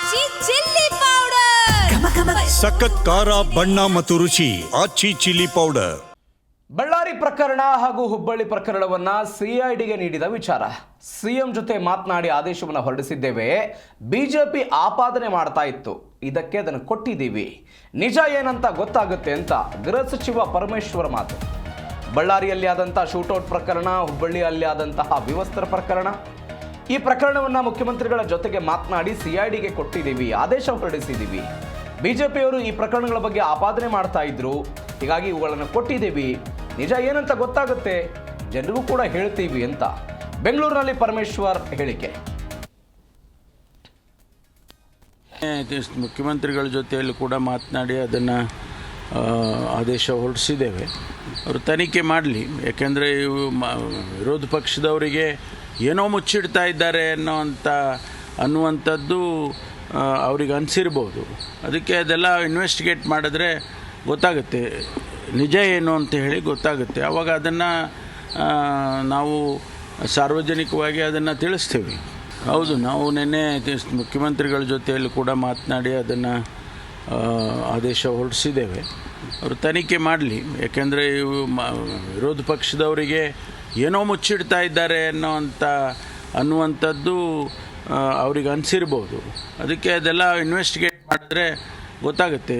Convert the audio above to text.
ಆಚಿ chilli powder ಸಖತ್ ಖಾರ ಬಣ್ಣ ಮತ್ತು ರುಚಿ ಆಚಿ ಚಿಲ್ಲಿ ಪೌಡರ್. ಬಳ್ಳಾರಿ ಪ್ರಕರಣ ಹಾಗೂ ಹುಬ್ಬಳ್ಳಿ ಪ್ರಕರಣವನ್ನ ಸಿಐಡಿಗೆ ನೀಡಿದ ವಿಚಾರ. ಸಿಎಂ ಜೊತೆ ಮಾತನಾಡಿ ಆದೇಶವನ್ನು ಹೊರಡಿಸಿದ್ದೇವೆ. ಬಿಜೆಪಿ ಆಪಾದನೆ ಮಾಡ್ತಾ ಇತ್ತು, ಇದಕ್ಕೆ ಅದನ್ನು ಕೊಟ್ಟಿದ್ದೀವಿ, ನಿಜ ಏನಂತ ಗೊತ್ತಾಗುತ್ತೆ ಅಂತ ಗೃಹ ಸಚಿವ ಪರಮೇಶ್ವರ್ ಮಾತು. ಬಳ್ಳಾರಿಯಲ್ಲಿ ಆದಂತಹ ಶೂಟೌಟ್ ಪ್ರಕರಣ, ಹುಬ್ಬಳ್ಳಿಯಲ್ಲಿ ಆದಂತಹ ವಿವಸ್ತ್ರ ಪ್ರಕರಣ, ಈ ಪ್ರಕರಣವನ್ನು ಮುಖ್ಯಮಂತ್ರಿಗಳ ಜೊತೆಗೆ ಮಾತನಾಡಿ ಸಿಐಡಿಗೆ ಕೊಟ್ಟಿದ್ದೀವಿ, ಆದೇಶ ಹೊರಡಿಸಿದ್ದೀವಿ. ಬಿಜೆಪಿಯವರು ಈ ಪ್ರಕರಣಗಳ ಬಗ್ಗೆ ಆಪಾದನೆ ಮಾಡ್ತಾ ಇದ್ರು, ಹೀಗಾಗಿ ಇವುಗಳನ್ನು ಕೊಟ್ಟಿದ್ದೀವಿ, ನಿಜ ಏನಂತ ಗೊತ್ತಾಗುತ್ತೆ, ಜನರಿಗೂ ಕೂಡ ಹೇಳ್ತೀವಿ ಅಂತ ಬೆಂಗಳೂರಿನಲ್ಲಿ ಪರಮೇಶ್ವರ್ ಹೇಳಿಕೆ. ಮುಖ್ಯಮಂತ್ರಿಗಳ ಜೊತೆಯಲ್ಲಿ ಕೂಡ ಮಾತನಾಡಿ ಅದನ್ನು ಆದೇಶ ಹೊರಡಿಸಿದ್ದೇವೆ. ಅವರು ತನಿಖೆ ಮಾಡಲಿ, ಯಾಕೆಂದರೆ ವಿರೋಧ ಪಕ್ಷದವರಿಗೆ ಏನೋ ಮುಚ್ಚಿಡ್ತಾ ಇದ್ದಾರೆ ಅನ್ನುವಂಥದ್ದು ಅವ್ರಿಗೆ ಅನಿಸಿರ್ಬೋದು. ಅದಕ್ಕೆ ಅದೆಲ್ಲ ಇನ್ವೆಸ್ಟಿಗೇಟ್ ಮಾಡಿದ್ರೆ ಗೊತ್ತಾಗುತ್ತೆ, ನಿಜ ಏನು ಅಂತ ಹೇಳಿ ಗೊತ್ತಾಗುತ್ತೆ. ಆವಾಗ ಅದನ್ನು ನಾವು ಸಾರ್ವಜನಿಕವಾಗಿ ಅದನ್ನು ತಿಳಿಸ್ತೀವಿ. ಹೌದು, ನಾವು ನಿನ್ನೆ ಮುಖ್ಯಮಂತ್ರಿಗಳ ಜೊತೆಯಲ್ಲಿ ಕೂಡ ಮಾತನಾಡಿ ಅದನ್ನು ಆದೇಶ ಹೊರಡಿಸಿದ್ದೇವೆ. ಅವರು ತನಿಖೆ ಮಾಡಲಿ, ಯಾಕೆಂದರೆ ವಿರೋಧ ಪಕ್ಷದವರಿಗೆ ಏನೋ ಮುಚ್ಚಿಡ್ತಾ ಇದ್ದಾರೆ ಅನ್ನುವಂಥದ್ದು ಅವ್ರಿಗೆ ಅನಿಸಿರ್ಬೋದು. ಅದಕ್ಕೆ ಅದೆಲ್ಲ ಇನ್ವೆಸ್ಟಿಗೇಟ್ ಮಾಡಿದ್ರೆ ಗೊತ್ತಾಗುತ್ತೆ.